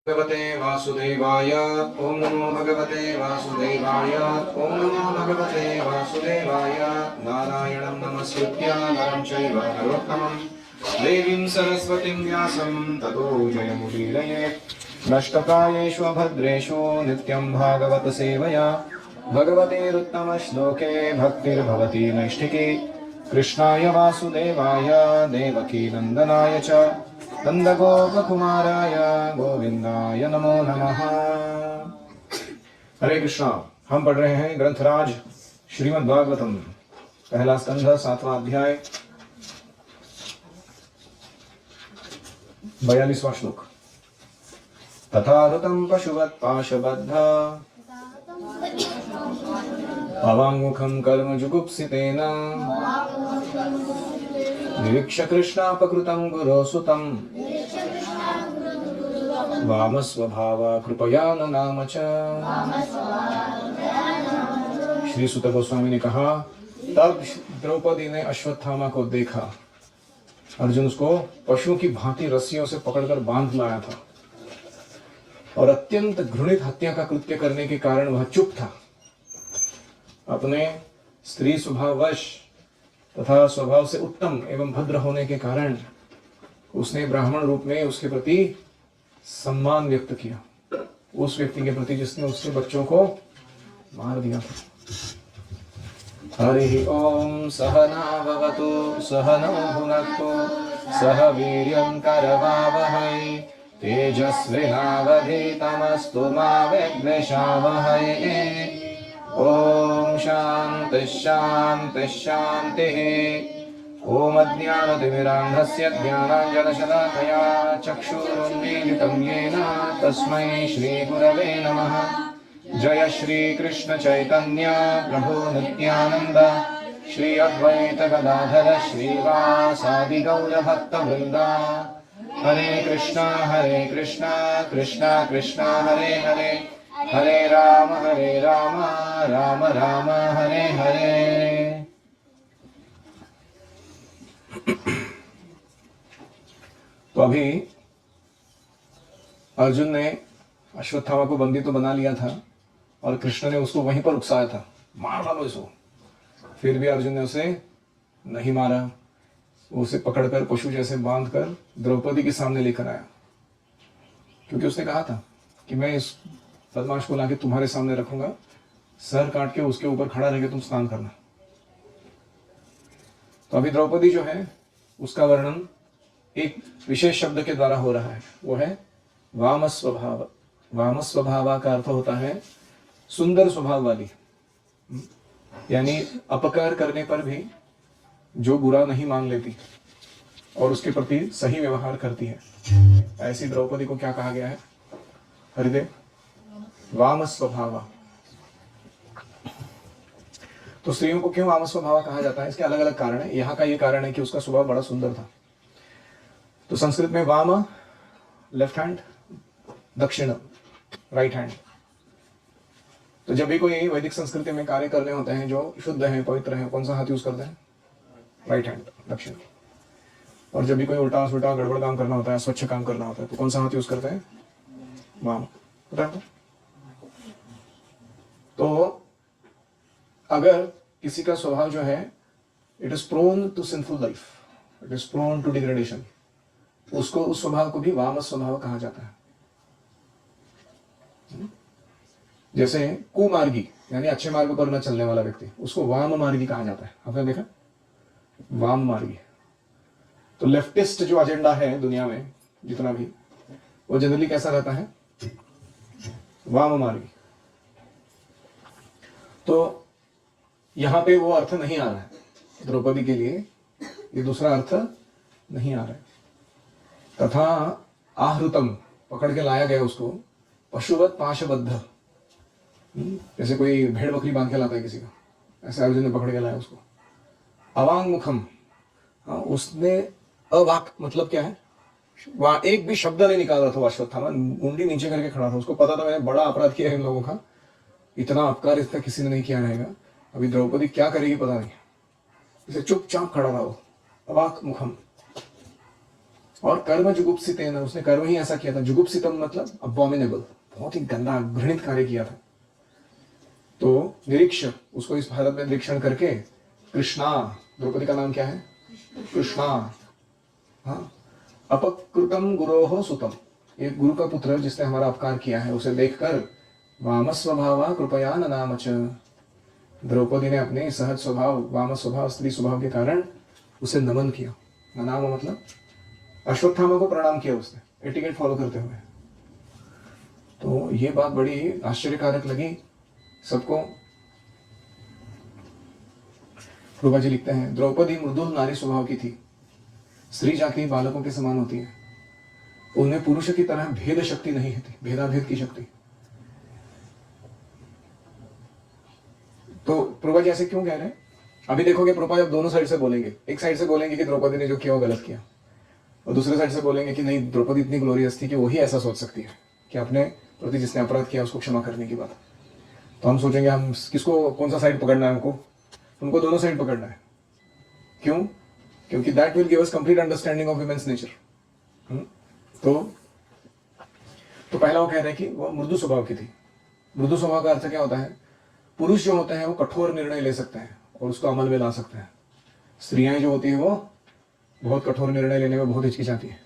भगवते वासुदेवाय ओम नमो भगवते वासुदेवाय ओम नमो भगवते वासुदेवाय नारायणं नमस्कृत्य नरं चैव नरोत्तमं देवीं सरस्वतीं व्यासं ततो जयमुदीरये नष्टप्रायेषु अभद्रेषु नित्यं भागवत सेवया भगवतेरुत्तमश्लोके भक्तिर्भवति नैष्ठिकी कृष्णाय वासुदेवाय देवकी नंदनाय च नंदगोपकुमाराय गोविंदाय नमो नमः। हरे कृष्णा। हम पढ़ रहे हैं ग्रंथराज श्रीमद् भागवतम, पहला स्कंध, 7वां अध्याय, 42वां श्लोक। तथारुतं पशुवत् पाशबद्ध अवाङ्मुखं कर्म जुगुप्सितेन निरीक्ष्य कृष्णापकृतं गुरोसुतं वामस्वभावा कृपया नाम च। श्री सुत गोस्वामी ने कहा, तब द्रौपदी ने अश्वत्थामा को देखा। अर्जुन उसको पशुओं की भांति रस्सियों से पकड़कर बांध लाया था और अत्यंत घृणित हत्या का कृत्य करने के कारण वह चुप था। अपने स्त्री स्वभाववश तथा स्वभाव से उत्तम एवं भद्र होने के कारण उसने ब्राह्मण रूप में उसके प्रति सम्मान व्यक्त किया, उस व्यक्ति के प्रति जिसने उसके बच्चों को मार दिया था। हरि ओम सहना भवतु सहनौ भुनक्तु सह वीर्यं करवावहै तेजस्विनावधीतमस्तु मा विद्विषावहै। ओम शांति शांति शांति। ओम अज्ञानतिमिरान्धस्य ज्ञानाञ्जनशलाकया चक्षुरुन्मीलितं येन तस्मै श्रीगुरवे नमः। जय श्री कृष्ण चैतन्य प्रभु नित्यानंद श्री अद्वैत गदाधर श्रीवासादि गौर भक्तवृंदा। हरे कृष्णा कृष्णा कृष्णा हरे हरे हरे राम राम राम हरे हरे। तो अभी अर्जुन ने अश्वत्थामा को बंदी तो बना लिया था और कृष्ण ने उसको वहीं पर उकसाया था, मार डालो इसको। फिर भी अर्जुन ने उसे नहीं मारा, उसे पकड़कर पशु जैसे बांधकर द्रौपदी के सामने लेकर आया, क्योंकि उसने कहा था कि मैं इस बदमाश को लाके तुम्हारे सामने रखूंगा, सर काट के उसके ऊपर खड़ा रह के तुम स्नान करना। तो अभी द्रौपदी जो है उसका वर्णन एक विशेष शब्द के द्वारा हो रहा है, वो है वाम स्वभाव। वाम स्वभाव का अर्थ होता है सुंदर स्वभाव वाली, यानी अपकार करने पर भी जो बुरा नहीं मान लेती और उसके प्रति सही व्यवहार करती है, ऐसी द्रौपदी को क्या कहा गया है हृदय? वाम स्वभाव। तो स्त्रियों को क्यों वाम स्वभाव कहा जाता है? इसके अलग अलग कारण है। यहाँ का ये कारण है कि उसका स्वभाव बड़ा सुंदर था। तो संस्कृत में वाम लेफ्ट हैंड, दक्षिण राइट हैंड। तो जब भी कोई वैदिक संस्कृति में कार्य करने होते हैं जो शुद्ध है, पवित्र है, कौन सा हाथ यूज करते हैं? राइट हैंड, दक्षिण। और जब भी कोई उल्टा सुल्टा गड़बड़ काम करना होता है, स्वच्छ काम करना होता है, तो कौन सा हाथ यूज करते हैं? वाम। पता है? तो अगर किसी का स्वभाव जो है it is prone to sinful life, it is prone to degradation, उसको उस स्वभाव को भी वाम स्वभाव कहा जाता है। जैसे कुमार्गी यानी अच्छे मार्ग पर न चलने वाला व्यक्ति, उसको वाम मार्गी कहा जाता है। आपने देखा वाम मार्गी। तो लेफ्टिस्ट जो एजेंडा है दुनिया में जितना भी, वो जनरली कैसा रहता है? वाम मार्गी। तो यहां पे वो अर्थ नहीं आ रहा है द्रौपदी के लिए, ये दूसरा अर्थ नहीं आ रहा है। तथा आहृतम, पकड़ के लाया गया उसको, पशुवत पाशबद्ध, जैसे कोई भेड़ बकरी बांध के लाता है किसी का, ऐसे अर्जुन ने पकड़ के लाया उसको। अवांग मुखम, उसने अवाक मतलब क्या है? वहां एक भी शब्द नहीं निकाल रहा था अश्वत्थामा, मुंडी नीचे करके खड़ा था। उसको पता था मैंने बड़ा अपराध किया है इन लोगों का, इतना अपकार इसका किसी ने नहीं किया रहेगा। अभी द्रौपदी क्या करेगी पता नहीं, इसे चुपचाप खड़ा रहा वो, अवाक मुखम। और कर्म जुगुप्सितेन, उसने कर्म ही ऐसा किया था। जुगुप्सितम मतलब अबॉमिनेबल, बहुत ही गंदा घृणित कार्य किया था। तो निरीक्ष, उसको इस भारत में निरीक्षण करके कृष्णा, द्रौपदी का नाम क्या है? कृष्णा। हाँ, अपकृतम गुरोह सुतम, एक गुरु का पुत्र जिसने हमारा अपकार किया है, उसे देखकर वाम स्वभाव कृपया ननाम च, द्रौपदी ने अपने सहज स्वभाव, वाम स्वभाव, स्त्री स्वभाव के कारण उसे नमन किया। ननाम मतलब अश्वत्थामा को प्रणाम किया उसने, एटिकेट फॉलो करते हुए। तो ये बात बड़ी आश्चर्यकारक लगी सबको। प्रभा जी लिखते हैं, द्रौपदी मृदुल नारी स्वभाव की थी, स्त्री जाति बालकों के समान होती है, उनमें पुरुष की तरह भेद शक्ति नहीं थी, भेदाभेद की शक्ति। तो प्रभा जी ऐसे क्यों कह रहे हैं? अभी देखोगे प्रभा जब दोनों साइड से बोलेंगे, एक साइड से बोलेंगे कि द्रौपदी ने जो किया वो गलत किया, और दूसरे साइड से बोलेंगे कि नहीं, द्रौपदी इतनी ग्लोरियस थी कि वही ऐसा सोच सकती है कि अपने प्रति जिसने अपराध किया उसको क्षमा करने की बात। तो हम सोचेंगे हम किसको, कौन सा साइड पकड़ना है हमको? उनको दोनों साइड पकड़ना है। क्यों? क्योंकि that will give us complete understanding of humans nature. तो पहला वो कह रहे हैं कि वो मृदु स्वभाव की थी। मृदु स्वभाव का अर्थ क्या होता है? पुरुष जो होते हैं वो कठोर निर्णय ले सकते हैं और उसको अमल में ला सकते हैं। स्त्रियां जो होती है वो बहुत कठोर निर्णय लेने में बहुत हिचकिचाती है।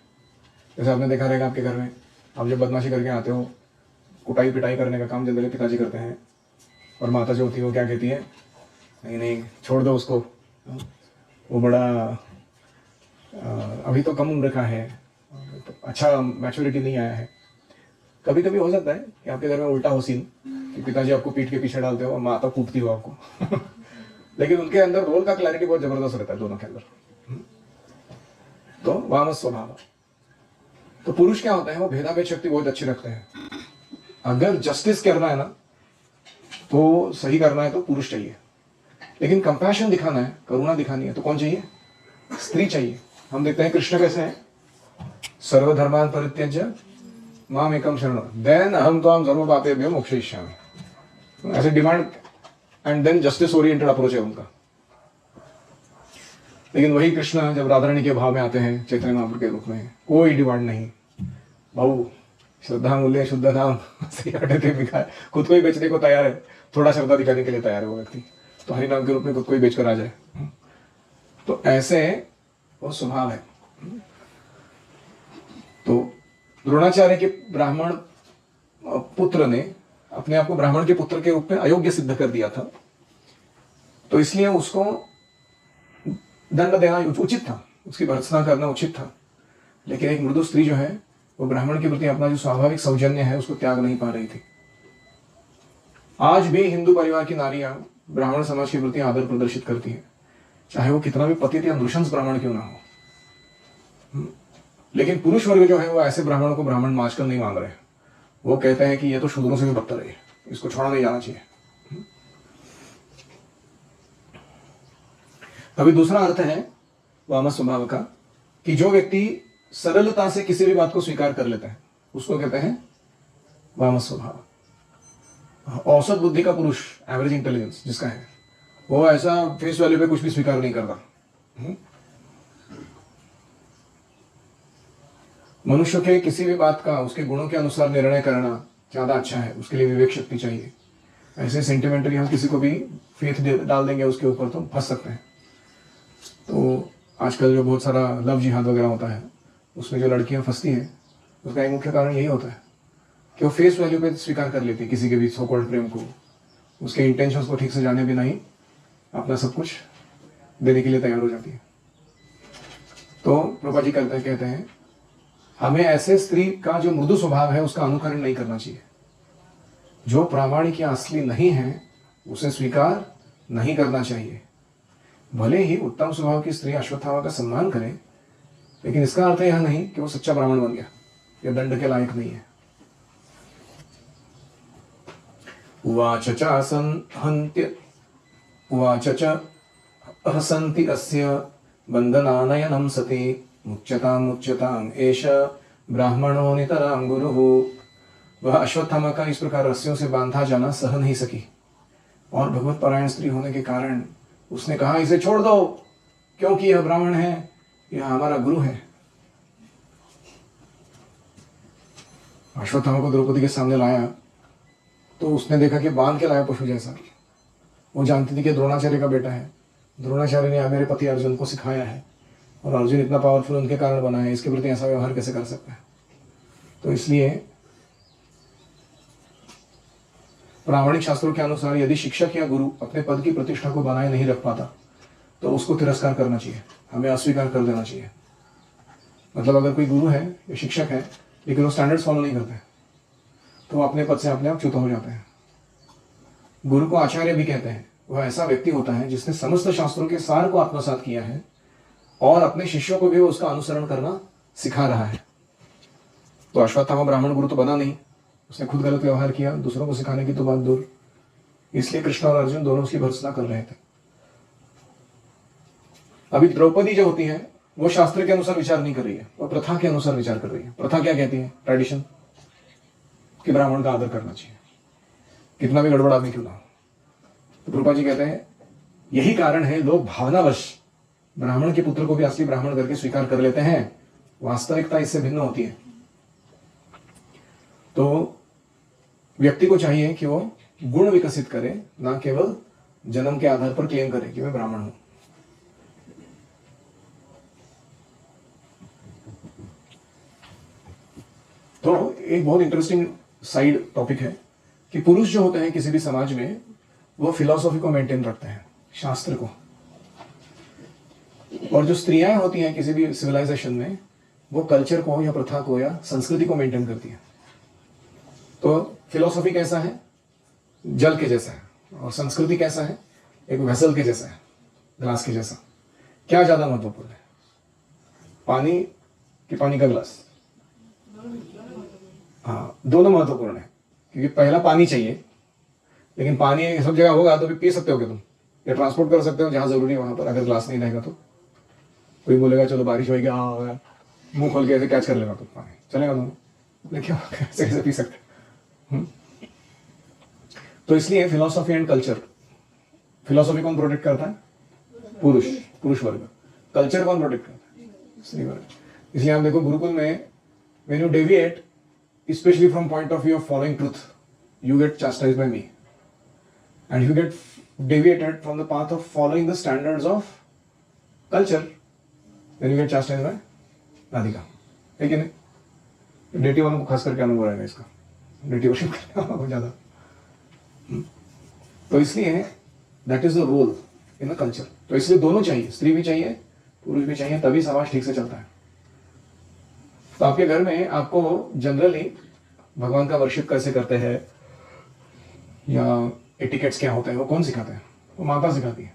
जैसे आपने देखा रहेगा आपके घर में, आप जब बदमाशी करके आते हो, कुटाई पिटाई करने का काम जनरली पिताजी करते हैं, और माता जो होती है वो क्या कहती है? नहीं नहीं, छोड़ दो उसको, वो बड़ा अभी तो कम उम्र का है, अच्छा मैच्योरिटी नहीं आया है। कभी कभी हो सकता है कि आपके घर में उल्टा हो सीन, कि पिताजी आपको पीठ के पीछे डालते हो और माता कूटती हो आपको लेकिन उनके अंदर रोल का क्लैरिटी बहुत जबरदस्त रहता है दोनों के अंदर। तो वाम स्वभाव। तो पुरुष क्या होता है, वो भेदाभेद शक्ति बहुत अच्छी रखते हैं। अगर जस्टिस करना है ना, तो सही करना है तो पुरुष चाहिए, लेकिन कंपैशन दिखाना है, करुणा दिखानी है तो कौन चाहिए? स्त्री चाहिए। हम देखते हैं कृष्ण कैसे हैं, सर्वधर्मान परित्यज्य माम एकम शरणं देन अहम त्वाम सर्वपापेभ्यो मोक्षयिष्यामि, ऐसे demand and then justice oriented approach है उनका। लेकिन वही कृष्ण जब राधा रानी के भाव में आते हैं चैतन्य महाप्रभु के रूप में, कोई डिमांड नहीं, भाऊ श्रद्धा मूल्य शुद्ध नाम खुद को ही बेचने को तैयार है, थोड़ा श्रद्धा दिखाने के लिए तैयार है वो व्यक्ति, तो हरि नाम के रूप में खुद को ही बेचकर आ जाए। तो ऐसे वो स्वभाव है। तो द्रोणाचार्य के ब्राह्मण पुत्र ने अपने आप को ब्राह्मण के पुत्र के रूप में अयोग्य सिद्ध कर दिया था, तो इसलिए उसको दंड देना उचित था, उसकी भर्त्सना करना उचित था। लेकिन एक मृदु स्त्री जो है वो ब्राह्मण के प्रति अपना जो स्वाभाविक सौजन्य है उसको त्याग नहीं पा रही थी। आज भी हिंदू परिवार की नारियां ब्राह्मण समाज के प्रति आदर प्रदर्शित करती है, चाहे वो कितना भी पतित या नृशंस ब्राह्मण क्यों ना हो। लेकिन पुरुष वर्ग जो है वो ऐसे ब्राह्मणों को ब्राह्मण माचकर नहीं मान रहे, वो कहते हैं कि ये तो शूद्रों से भी बदतर है, इसको छोड़ा नहीं जाना चाहिए। अभी दूसरा अर्थ है वाम स्वभाव का, कि जो व्यक्ति सरलता से किसी भी बात को स्वीकार कर लेता है उसको कहते हैं वाम स्वभाव। औसत बुद्धि का पुरुष, एवरेज इंटेलिजेंस जिसका है, वो ऐसा फेस वैल्यू पे कुछ भी स्वीकार नहीं करता। मनुष्य के किसी भी बात का उसके गुणों के अनुसार निर्णय करना ज्यादा अच्छा है, उसके लिए विवेक शक्ति चाहिए। ऐसे सेंटिमेंटली हम किसी को भी फेथ डाल देंगे उसके ऊपर तो फंस सकते हैं। तो आजकल जो बहुत सारा लव जिहाद वगैरह होता है उसमें जो लड़कियां फंसती हैं, उसका एक मुख्य कारण यही होता है कि वो फेस वैल्यू पे स्वीकार कर लेती है किसी के भी सो कॉल्ड प्रेम को, उसके इंटेंशंस को ठीक से जाने बिना ही अपना सब कुछ देने के लिए तैयार हो जाती है। तो प्रभा जी कहते हैं हमें ऐसे स्त्री का जो मृदु स्वभाव है उसका अनुकरण नहीं करना चाहिए। जो प्रामाणिक या असली नहीं है उसे स्वीकार नहीं करना चाहिए। भले ही उत्तम स्वभाव की स्त्री अश्वत्थामा का सम्मान करे, लेकिन इसका अर्थ यह नहीं कि वो सच्चा ब्राह्मण बन गया या दंड के लायक नहीं है। उवाच च हसन्ति अस्य बन्धनानयनं सति मुच्यताम् एष ब्राह्मणो नितरां गुरुः। वह अश्वत्थामा का इस प्रकार रस्सियों से बांधा जाना सह नहीं सकी, और भगवत परायण स्त्री होने के कारण उसने कहा इसे छोड़ दो, क्योंकि यह ब्राह्मण है, यह हमारा गुरु है। अश्वत्थामा को द्रौपदी के सामने लाया तो उसने देखा कि बांध के लाया पशु जैसा। वो जानती थी कि द्रोणाचार्य का बेटा है, द्रोणाचार्य ने मेरे पति अर्जुन को सिखाया है और अर्जुन इतना पावरफुल उनके कारण बना है, इसके प्रति ऐसा व्यवहार कैसे कर सकता है। तो इसलिए प्रामाणिक शास्त्रों के अनुसार यदि शिक्षक या गुरु अपने पद की प्रतिष्ठा को बनाए नहीं रख पाता तो उसको तिरस्कार करना चाहिए, हमें अस्वीकार कर देना चाहिए। मतलब अगर कोई गुरु है या शिक्षक है लेकिन वो स्टैंडर्ड्स फॉलो नहीं करते तो वो अपने पद से अपने आप च्युत हो जाते हैं। गुरु को आचार्य भी कहते हैं। वह ऐसा व्यक्ति होता है जिसने समस्त शास्त्रों के सार को आत्मसात किया है और अपने शिष्यों को भी उसका अनुसरण करना सिखा रहा है। तो अश्वत्थामा ब्राह्मण गुरु तो बना नहीं, उसने खुद गलत व्यवहार किया, दूसरों को सिखाने की तो बात दूर। इसलिए कृष्ण और अर्जुन दोनों उसकी भर्त्सना कर रहे थे। अभी द्रौपदी जो होती है वो शास्त्र के अनुसार विचार नहीं कर रही है, वो प्रथा के अनुसार विचार कर रही है। प्रथा क्या कहती है? ट्रेडिशन, कि ब्राह्मण का आदर करना चाहिए, कितना भी गड़बड़ आदमी क्यों ना हो। तो कृपा जी कहते हैं यही कारण है लोग भावनावश ब्राह्मण के पुत्र को भी असली ब्राह्मण करके स्वीकार कर लेते हैं। वास्तविकता इससे भिन्न होती है। तो व्यक्ति को चाहिए कि वो गुण विकसित करे, ना केवल जन्म के आधार पर क्लेम करे कि मैं ब्राह्मण हूं। तो एक बहुत इंटरेस्टिंग साइड टॉपिक है कि पुरुष जो होते हैं किसी भी समाज में वो फिलॉसफी को मेंटेन रखते हैं, शास्त्र को, और जो स्त्रियां होती हैं किसी भी सिविलाइजेशन में वो कल्चर को या प्रथा को या संस्कृति को मेंटेन करती है। तो फिलॉसफी कैसा है? जल के जैसा है, और संस्कृति कैसा है? एक वेसल के जैसा है, ग्लास के जैसा। क्या ज्यादा महत्वपूर्ण है, पानी कि पानी का ग्लास? हाँ, दोनों महत्वपूर्ण है, क्योंकि पहला पानी चाहिए, लेकिन पानी सब जगह होगा तो भी पी सकते हो क्या तुम, या ट्रांसपोर्ट कर सकते हो जहां जरूरी है वहां पर। अगर ग्लास नहीं रहेगा तो कोई बोलेगा चलो बारिश होगी, हाँ मुंह खोल के ऐसे कैच कर लेगा तो पानी चलेगा तुम, लेकिन कैसे कैसे पी सकते। तो इसलिए फिलॉसफी एंड कल्चर, फिलॉसफी कौन प्रोटेक्ट करता है? पुरुष, पुरुष वर्ग। कल्चर कौन प्रोटेक्ट करता है? स्त्री वर्ग। इसलिए आप देखो गुरुकुल में when you deviate, especially from point of view of following truth, you get chastised by me. And if you get deviated from the path of following the standards of culture, then you get chastised by Radhika. है कि नहीं? Deity वालों को खास करके अनुभव रहेगा इसका, डेटी वर्शिप करने वालों को ज्यादा। तो इसलिए that is the role in the culture. तो इसलिए दोनों चाहिए, स्त्री भी चाहिए, पुरुष भी चाहिए, तभी समाज ठीक से चलता है। तो आपके घर में आपको जनरली भगवान का वर्शिप कैसे करते हैं या एटिकेट्स क्या होते हैं वो कौन सिखाते हैं? वो माता सिखाती है।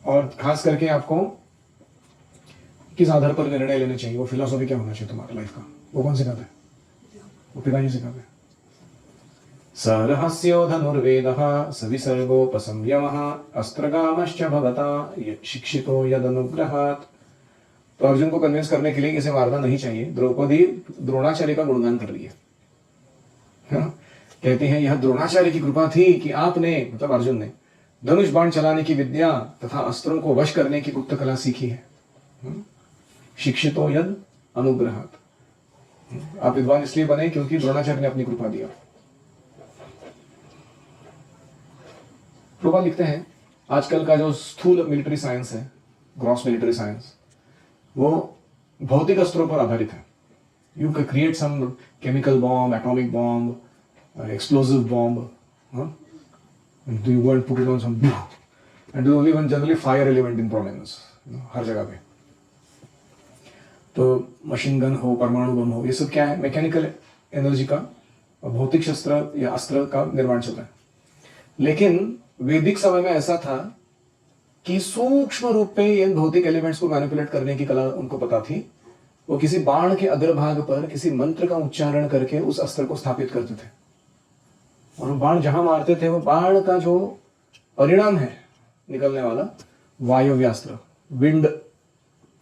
और खास करके आपको किस आधार पर निर्णय लेने चाहिए, वो फिलॉसफी क्या होना चाहिए तुम्हारी लाइफ का, वो कौन सिखाता है? वो पिताजी सिखाते हैं। सरहस्यो धनुर्वेदः सविसर्गोपसंयमः अस्त्रगामश्च भवता शिक्षितो यदनुग्रहात्। तो अर्जुन को कन्विंस करने के लिए इसे मारना नहीं चाहिए। द्रौपदी द्रोणाचार्य का गुणगान कर रही है, कहती है यह द्रोणाचार्य की कृपा थी कि आपने, मतलब अर्जुन ने, धनुष बाण चलाने की विद्या तथा अस्त्रों को वश करने की गुप्त कला सीखी है। शिक्षितो यद अनुग्रहात्। आप विद्वान इसलिए बने क्योंकि द्रोणाचार्य ने अपनी कृपा दिया। प्रभा लिखते हैं आजकल का जो स्थूल मिलिट्री साइंस है, ग्रॉस मिलिट्री साइंस, वो भौतिक अस्त्रों पर आधारित है। You can create some chemical bomb, atomic bomb, explosive bomb, you go and put it on some and there only one generally fire element in prominence हर जगह पे। तो मशीन गन हो, परमाणु बम हो, ये सब क्या है? मैकेनिकल एनर्जी का, भौतिक शस्त्र या अस्त्र का निर्माण चल रहा है। लेकिन वैदिक समय में ऐसा था कि सूक्ष्म रूप पे इन भौतिक एलिमेंट्स को मैनिपुलेट करने की कला उनको पता थी। वो किसी बाण के अग्रभाग पर किसी मंत्र का उच्चारण करके उस अस्त्र को स्थापित करते थे, और वो बाण जहां मारते थे वो बाण का जो परिणाम है निकलने वाला, वायव्यास्त्र, विंड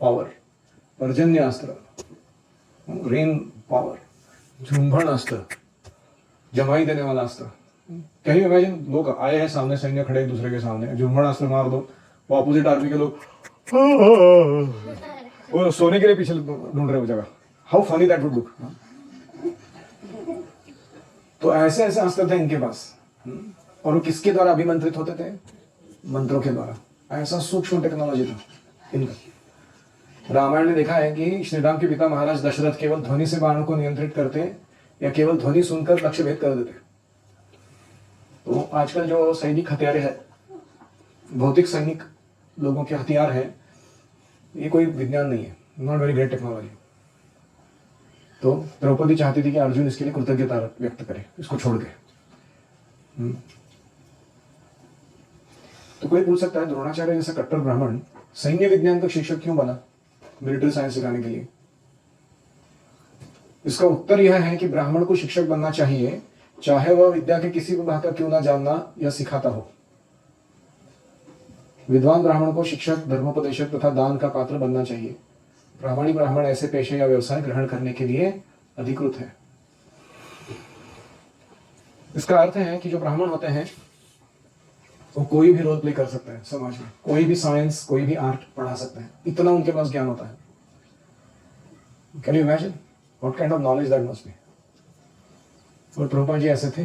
पावर, पर्जन्य अस्त्र, रेन पावर, झुंभण अस्त्र, जमाई देने वाला अस्त्र। कैन यू इमेजिन, लोग आए हैं सामने, सैन्य खड़े दूसरे के सामने, झुंभण अस्त्र मार दो, वो अपोजिट आर्मी के लोग वो सोने के लिए पीछे ढूंढ रहे हो जगह। How funny that would look. तो ऐसे ऐसे अस्त्र थे इनके पास। और वो किसके द्वारा अभिमंत्रित होते थे? मंत्रों के द्वारा। ऐसा सूक्ष्म टेक्नोलॉजी था इनका। रामायण में देखा है कि श्री राम के पिता महाराज दशरथ केवल ध्वनि से बाणों को नियंत्रित करते या केवल ध्वनि सुनकर लक्ष्य भेद कर देते। तो आजकल जो सैनिक हथियारे हैं, भौतिक सैनिक लोगों के हथियार हैं, ये कोई विज्ञान नहीं है, नॉट वेरी ग्रेट टेक्नोलॉजी। तो द्रौपदी चाहती थी कि अर्जुन इसके लिए कृतज्ञता व्यक्त करे, इसको छोड़ के। तो कोई पूछ सकता है द्रोणाचार्य जैसा कट्टर ब्राह्मण सैन्य विज्ञान का शिक्षक क्यों बना, मिलिट्री साइंस सिखाने के लिए? इसका उत्तर यह है कि ब्राह्मण को शिक्षक बनना चाहिए, चाहे वह विद्या के किसी भी भाग का क्यों ना जानना या सिखाता हो। विद्वान ब्राह्मण को शिक्षक, धर्मोपदेशक तथा दान का पात्र बनना चाहिए। ब्राह्मणी ब्राह्मण ऐसे पेशे या व्यवसाय ग्रहण करने के लिए अधिकृत है। इसका अर्थ है कि जो ब्राह्मण होते हैं वो कोई भी रोल प्ले कर सकते हैं समाज में, कोई भी साइंस, कोई भी आर्ट पढ़ा सकते हैं, इतना उनके पास ज्ञान होता है। Can you imagine what kind of knowledge that must be? और प्रभुपाद जी ऐसे थे।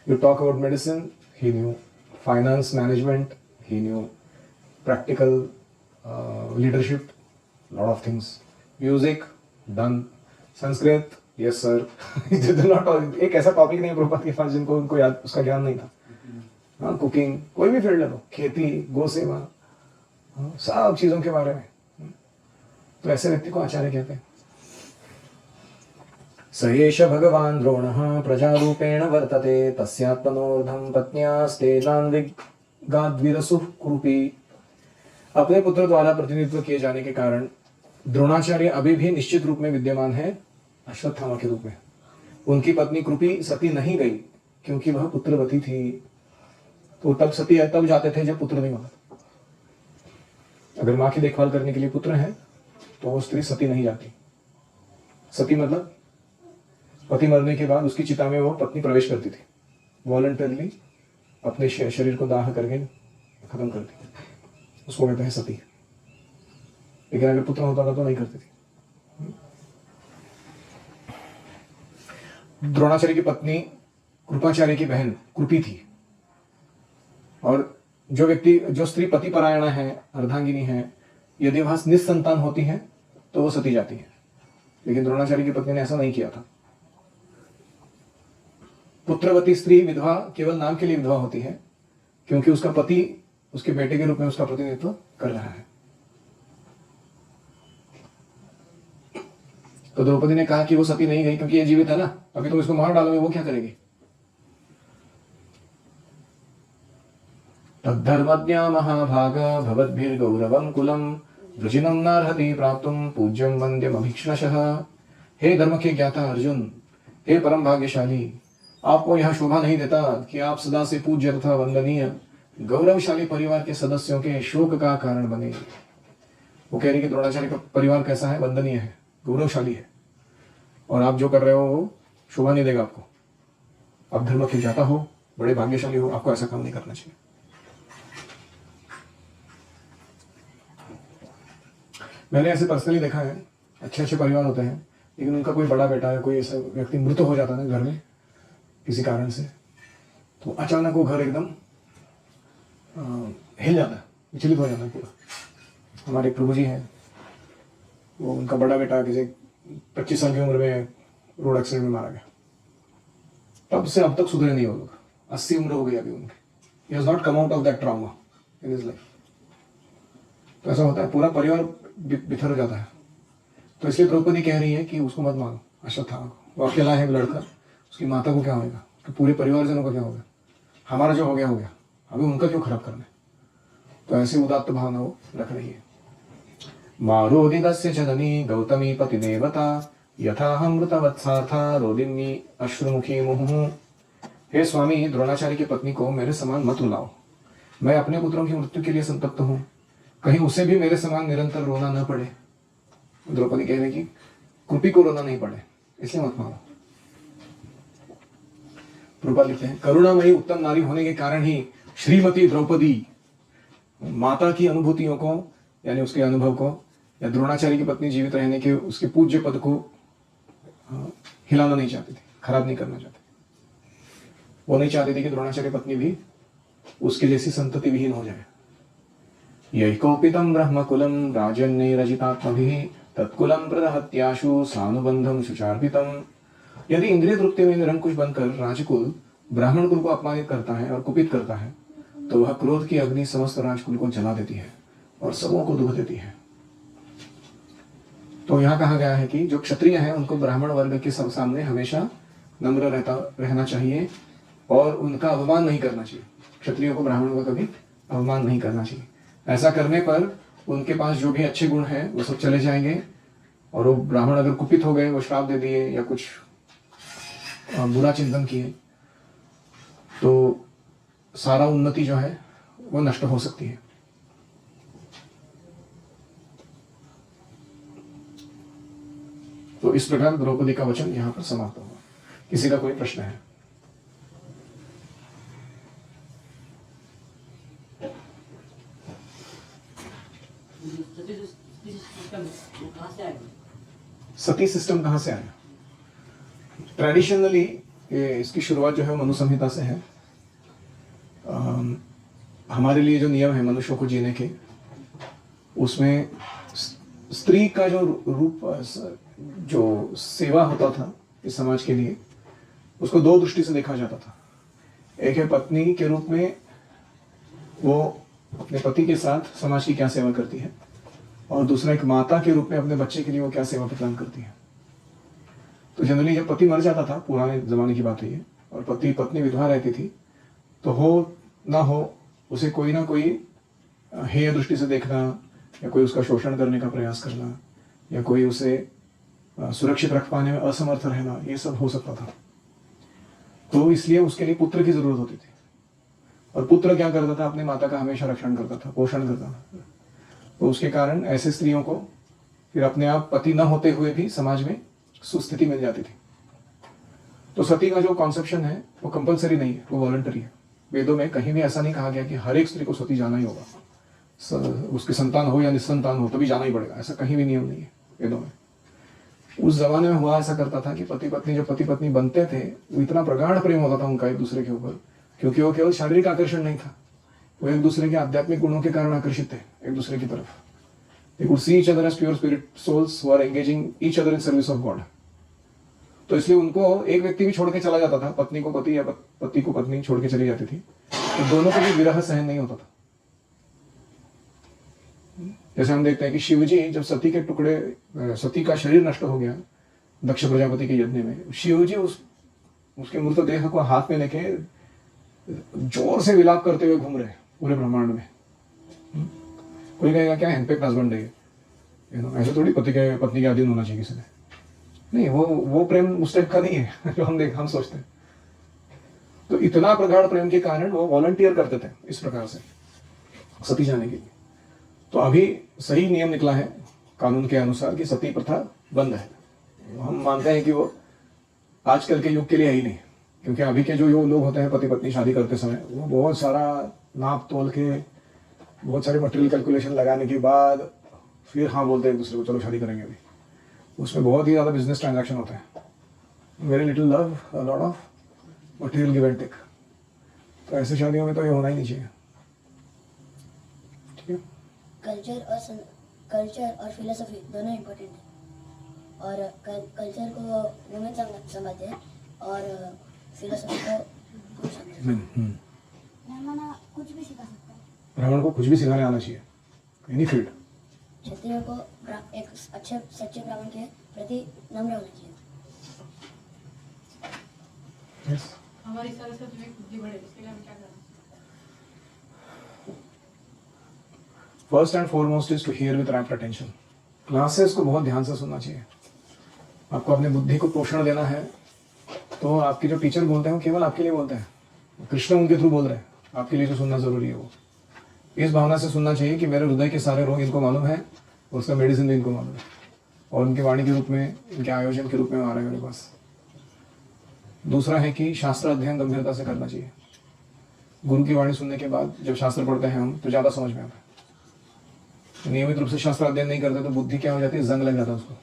You talk about medicine, he new finance management, he knew practical leadership, lot of things, music done, Sanskrit yes sir। एक ऐसा टॉपिक नहीं प्रभुपाद के पास जिनको उनको याद उसका ज्ञान नहीं था। हाँ, कुकिंग, कोई भी फील्ड ले लो, खेती, गो सेवा, सब चीजों के बारे में। तो ऐसे व्यक्ति को आचार्य कहते हैं। स एष भगवान द्रोणः प्रजारूपेण वर्तते तस्यात्मनोर्धं पत्न्यास्तेनान् गाद्विरसुः कुरूपी। अपने पुत्र द्वारा प्रतिनिधित्व किए जाने के कारण द्रोणाचार्य अभी भी निश्चित रूप में विद्यमान है अश्वत्थामा के रूप में। उनकी पत्नी कृपी सती नहीं गई क्योंकि वह पुत्रवती थी। तो तब सती तब जाते थे जब पुत्र नहीं होता। अगर माँ की देखभाल करने के लिए पुत्र है तो वो स्त्री सती नहीं जाती। सती मतलब पति मरने के बाद उसकी चिता में वो पत्नी प्रवेश करती थी, वॉलंटरली अपने शरीर को दाह करके खत्म कर दी, उसको कहते हैं सती। लेकिन अगर पुत्र होता था तो नहीं करती थी। द्रोणाचार्य की पत्नी कृपाचार्य की बहन कृपी थी। और जो स्त्री पति परायण है, अर्धांगिनी है, यदि वह निस्संतान होती है तो वो सती जाती है। लेकिन द्रोणाचार्य की पत्नी ने ऐसा नहीं किया था। पुत्रवती स्त्री विधवा केवल नाम के लिए विधवा होती है क्योंकि उसका पति उसके बेटे के रूप में उसका प्रतिनिधित्व कर रहा है। तो द्रौपदी ने कहा कि वो सती नहीं गई क्योंकि ये जीवित है ना, अभी तो इसको मार डालोगे, वो क्या करेगी? तद्धर्मज्ञा महाभाग भवद्भिर्गौरवं कुलम वृजिनं नार्हति प्राप्तुं पूज्यं वन्द्यम अभीक्ष्णशः। हे धर्म के ज्ञाता अर्जुन, हे परम भाग्यशाली, आपको यह शोभा नहीं देता कि आप सदा से पूज्य तथा वंदनीय गौरवशाली परिवार के सदस्यों के शोक का कारण बने। वो कह रही कि द्रोणाचार्य का परिवार कैसा है? वंदनीय है, गौरवशाली है, और आप जो कर रहे हो वो शोभा नहीं देगा आपको। आप धर्म के ज्ञाता हो, बड़े भाग्यशाली हो, आपको ऐसा काम नहीं करना चाहिए। मैंने ऐसे पर्सनली देखा है, अच्छे अच्छे परिवार होते हैं लेकिन उनका कोई बड़ा बेटा या कोई ऐसा व्यक्ति मृत हो जाता है घर में किसी कारण से, तो अचानक वो घर एकदम हिल जाता है, विचलित हो जाता है पूरा। हमारे प्रभु जी हैं, वो उनका बड़ा बेटा किसी 25 साल की उम्र में रोड एक्सीडेंट में मारा गया। तब से अब तक सुधरे नहीं हो लोग। 80 उम्र हो गई अभी उनकी। He has not come out of that trauma in his life. तो ऐसा होता है, पूरा परिवार बिखर जाता है। तो इसलिए द्रौपदी कह रही है कि उसको मत मारो, अश्वत्थामा को। वो अकेला है लड़का, उसकी माता को क्या होगा, तो पूरे परिवारजनों का क्या होगा? हमारा जो हो गया हो गया, अभी उनका क्यों खराब करना है? तो ऐसी उदात्त भावना वो रख रही है। मारोदिदस्य जननी गौतमी पति देवता यथा मृतवत्साथा रोदिनी अश्रुमुखी मुहुः। हे स्वामी, द्रोणाचार्य की पत्नी को मेरे समान मत रुलाओ। मैं अपने पुत्रों की मृत्यु के लिए संतप्त हूँ, कहीं उसे भी मेरे समान निरंतर रोना न पड़े। द्रौपदी कह रही कि कृपी को रोना नहीं पड़े, इसलिए मत मारो। प्रभुपाद लिखते हैं, करुणामयी उत्तम नारी होने के कारण ही श्रीमती द्रौपदी माता की अनुभूतियों को, यानी उसके अनुभव को, या द्रोणाचार्य की पत्नी जीवित रहने के उसके पूज्य पद को हिलाना नहीं चाहती थी, खराब नहीं करना चाहती। वो नहीं चाहती थी कि द्रोणाचार्य पत्नी भी उसके जैसी संतति विहीन हो जाए। यैकोपितं ब्रह्मकुलं राजन्यैरजितात्मभिः तत्कुलं प्रदहत्याशु सानुबंधं शुचार्पितम्। यदि इंद्रिय तृप्ति में निरंकुश बनकर राजकुल ब्राह्मण कुल को अपमानित करता है और कुपित करता है, तो वह क्रोध की अग्नि समस्त राजकुल को जला देती है और सबों को दुख देती है। तो यहाँ कहा गया है कि जो क्षत्रिय हैं उनको ब्राह्मण वर्ग के सब सामने हमेशा नम्र रहना चाहिए और उनका अवमान नहीं करना चाहिए। क्षत्रियों को ब्राह्मणों का कभी अवमान नहीं करना चाहिए। ऐसा करने पर उनके पास जो भी अच्छे गुण हैं वो सब चले जाएंगे और वो ब्राह्मण अगर कुपित हो गए, वो श्राप दे दिए या कुछ बुरा चिंतन किए, तो सारा उन्नति जो है वो नष्ट हो सकती है। तो इस प्रकार द्रौपदी का वचन यहां पर समाप्त हुआ। किसी का कोई प्रश्न है? सती सिस्टम कहां से आया? ट्रेडिशनली इसकी शुरुआत जो है मनु संहिता से है। हमारे लिए जो नियम है मनुष्यों को जीने के, उसमें स्त्री का जो रूप, जो सेवा होता था इस समाज के लिए, उसको दो दृष्टि से देखा जाता था। एक है पत्नी के रूप में, वो अपने पति के साथ समाज की क्या सेवा करती है, और दूसरा एक माता के रूप में अपने बच्चे के लिए वो क्या सेवा प्रदान करती है। तो जनरली जब पति मर जाता था, पुराने जमाने की बात है ये, और पत्नी विधवा रहती थी, तो हो ना हो उसे कोई ना कोई हेय दृष्टि से देखना, या कोई उसका शोषण करने का प्रयास करना, या कोई उसे सुरक्षित रख पाने में असमर्थ रहना, ये सब हो सकता था। तो इसलिए उसके लिए पुत्र की जरूरत होती थी, और पुत्र क्या करता था, अपनी माता का हमेशा रक्षण करता था, पोषण करता था। तो उसके कारण ऐसे स्त्रियों को फिर अपने आप पति न होते हुए भी समाज में सुस्थिति मिल जाती थी। तो सती का जो कॉन्सेप्शन है वो कंपलसरी नहीं है, वो वॉलंटरी है। वेदों में कहीं भी ऐसा नहीं कहा गया कि हर एक स्त्री को सती जाना ही होगा, उसकी संतान हो या निस्संतान हो तभी जाना ही पड़ेगा, ऐसा कहीं भी नियम नहीं है वेदों में। उस जमाने में हुआ ऐसा करता था कि पति पत्नी बनते थे, वो इतना प्रगाढ़ प्रेम होता था उनका एक दूसरे के ऊपर, क्योंकि वो केवल शारीरिक आकर्षण नहीं था, वो एक दूसरे के आध्यात्मिक गुणों के कारण आकर्षित थे एक दूसरे की तरफ। They could see each other as pure spirit souls who are engaging each other in service of God. तो इसलिए उनको एक व्यक्ति भी छोड़ के चला जाता था, पत्नी को पति या पति को पत्नी छोड़ के चली जाती थी, तो दोनों को भी विरह सहन नहीं होता था। जैसे हम देखते हैं कि शिवजी जब सती के टुकड़े, सती का शरीर नष्ट हो गया दक्ष प्रजापति के यज्ञ में, शिवजी उसके मृतदेह को हाथ में लेके जोर से विलाप करते हुए घूम रहे पूरे ब्रह्मांड में। कोई कहेगा क्या इम्पैक्ट हस्बैंड है, ऐसे थोड़ी पत्नी के अधीन होना चाहिए किसी ने, नहीं, वो प्रेम उस टाइप का नहीं है जो हम सोचते हैं। तो इतना प्रगाढ़ प्रेम के कारण वो वॉलंटियर करते थे इस प्रकार से सती जाने के लिए। तो अभी सही नियम निकला है कानून के अनुसार कि सती प्रथा बंद है। हम मानते हैं कि वो आजकल के युग के लिए है ही नहीं, क्योंकि अभी के जो लोग होते हैं पति पत्नी शादी करते समय, वो बहुत सारा नाप तोल के, बहुत सारे मटेरियल कैलकुलेशन लगाने के बाद फिर हाँ बोलते हैं एक दूसरे को चलो शादी करेंगे। अभी उसमें बहुत ही ज़्यादा बिजनेस ट्रांजैक्शन होता है, very little love, a lot of material give and take. तो ऐसे शादियों में तो ये होना ही नहीं चाहिए। ठीक है, कल्चर और फिलोसफी दोनों इम्पोर्टेंट है, और कल्चर को वुमेन समझते हैं और फिलोसफी को पुरुष समझते हैं। ब्राह्मण कुछ भी सिखा सकता है, ब्राह्मण को कुछ भी सिखाने आना चाहिए, एनी फील्ड। क्षत्रिय को एक अच्छे सच्चे ब्राह्मण के प्रति नम्र होना चाहिए। yes. हमारी सरस्वती भी बुद्धि बढ़े, इसके लिए हम क्या करें? First and foremost is to hear with rapt attention. Classes को बहुत ध्यान से सुनना चाहिए। आपको अपने बुद्धि को पोषण देना है, तो आपके जो टीचर बोलते हैं वो केवल आपके लिए बोलते हैं, कृष्ण उनके थ्रू बोल रहे हैं, आपके लिए जो सुनना जरूरी है वो इस भावना से सुनना चाहिए कि मेरे हृदय के सारे रोग इनको मालूम है और उसका मेडिसिन भी इनको मालूम है, और उनकी वाणी के रूप में, इनके आयोजन के रूप में आ रहे हैं मेरे पास। दूसरा है कि शास्त्र अध्ययन गंभीरता से करना चाहिए। गुरु की वाणी सुनने के बाद जब शास्त्र पढ़ते हैं हम, तो ज़्यादा समझ में आता है। नियमित रूप से शास्त्र अध्ययन नहीं करते तो बुद्धि क्या हो जाती है, जंग लग जाता है उसको,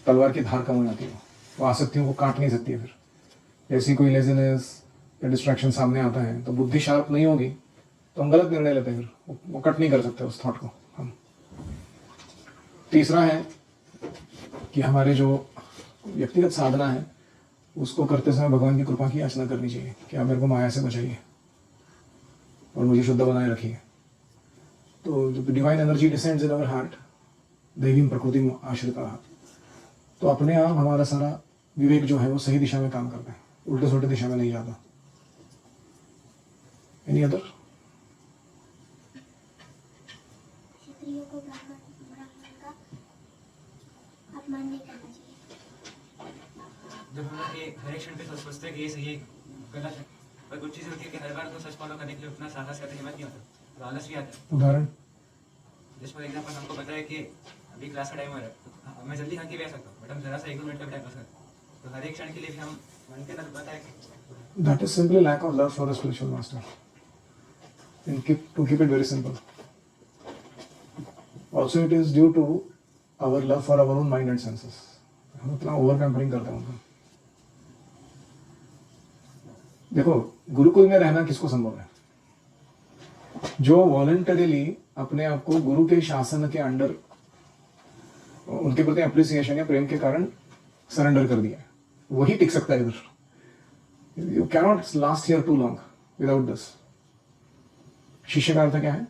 तलवार की धार कम हो जाती है, वो आसक्तियों को काट नहीं सकती है फिर। जैसी कोई लेजीनेस या डिस्ट्रैक्शन सामने आता है तो बुद्धि शार्प नहीं होगी तो हम गलत निर्णय लेते हैं, फिर वो कट नहीं कर सकते उस थॉट को हम। तीसरा है कि हमारे जो व्यक्तिगत साधना है उसको करते समय भगवान की कृपा की याचना करनी चाहिए कि आप मेरे को माया से बचाइए और मुझे शुद्ध बनाए रखिए। तो जब divine energy descends in our heart, दैवी प्रकृति में आश्रित रहा, तो अपने आप हमारा सारा विवेक जो है वो सही दिशा में काम करता है, उल्टे सुल्टे दिशा में नहीं जाता। Any other? क्षत्रियों को ब्राह्मण का अपमान नहीं करना चाहिए। जब हम लोग ये हर एक क्षण पे सोचते हैं कि ये सही है गलत है, पर कुछ चीज़ें होती है कि हर बार तो सच फॉलो करने के लिए उतना साहस या तो हिम्मत नहीं होता, तो आलस भी आता है। उदाहरण? जैसे फॉर एग्जाम्पल हमको पता है कि अभी क्लास का टाइम हो रहा है, तो मैं जल्दी हाँ की भी आ सकता हूँ, बट हम जरा सा 1-2 मिनट का टाइम पास करते हैं, तो हर एक क्षण के लिए भी हम मन के अंदर पता है कि That is simply lack of love for a spiritual master. And to keep it very simple. Also, it is due to our love for our own mind and senses. हम इतना ओवर पैम्परिंग करते हैं उनको। देखो, गुरुकुल में रहना किसको संभव है? जो वॉलंटरीली अपने आप को गुरु के शासन के अंडर उनके प्रति अप्रिसिएशन या प्रेम के कारण सरेंडर कर दिया है, वही टिक सकता है इधर। You cannot last here too long without this. शिष्य का अर्थ क्या है?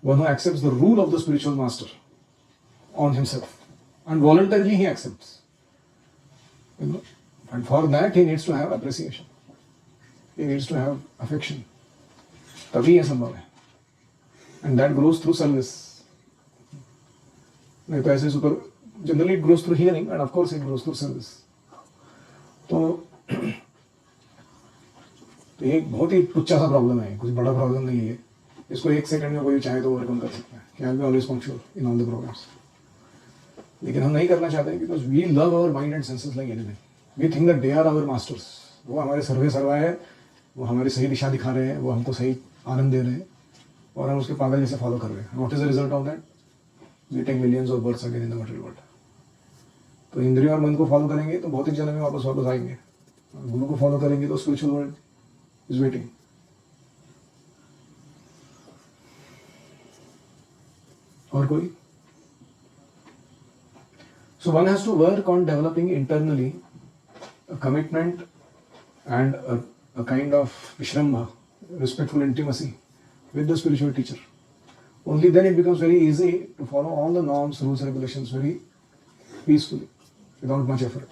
One who accepts the rule of the spiritual master on himself and voluntarily he accepts. You know, and for that he needs to have appreciation. He needs to have affection. तभी यह संभव है. And that grows through service. नहीं तो ऐसे super generally it grows through hearing and of course it grows through service. तो ये एक बहुत ही तुच्छा सा प्रॉब्लम है, कुछ बड़ा प्रॉब्लम नहीं है ये। इसको 1 सेकंड में कोई चाहे तो ओवरकम कर सकता है। Can be always punctual in all the programmes, लेकिन हम नहीं करना चाहते because we love our mind and senses like anything. We think that they are our masters. वो हमारे सर्वे सर्वा है, वो हमारी सही दिशा दिखा रहे हैं, वो हमको सही आनंद दे रहे हैं और हम उसके पागल जैसे फॉलो कर रहे हैं। What is the result of that? We take millions of births again in the material world. तो इंद्रियों और मन को फॉलो करेंगे तो भौतिक जन्म में वापस आएंगे, गुरु को फॉलो करेंगे तो स्पिरिचुअल वर्ल्ड is waiting. और कोई? So one has to work on developing internally a commitment and a kind of vishrambha, respectful intimacy with the spiritual teacher. Only then it becomes very easy to follow all the norms, rules, regulations very peacefully, without much effort.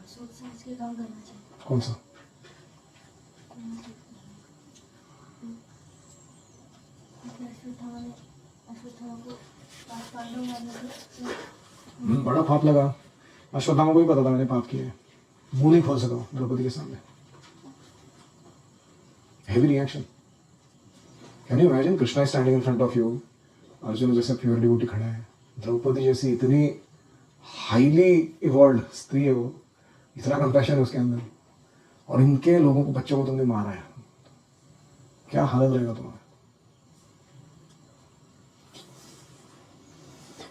सोच समझ के काम करना चाहिए। कौन सा? अश्वत्थामा को पांडव मारने के बड़ा पाप लगा। अश्वत्थामा को भी पता था मैंने पाप किया है, मुंह नहीं खोल सका द्रौपदी के सामने। Heavy reaction. Can you imagine Krishna standing in front of you, Arjun जैसे प्योर डिवोटी खड़ा है, द्रौपदी जैसी इतनी हाईली इवॉल्व स्त्री है, वो इतना कंपैशन है उसके अंदर, और इनके लोगों को, बच्चों को तुमने मारा है, क्या हालत रहेगा तुम्हारा?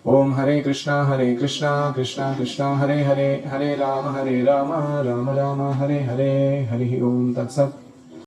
ओम हरे कृष्णा कृष्णा कृष्णा हरे हरे, हरे राम राम राम हरे हरे, हरि ओम तत्सत।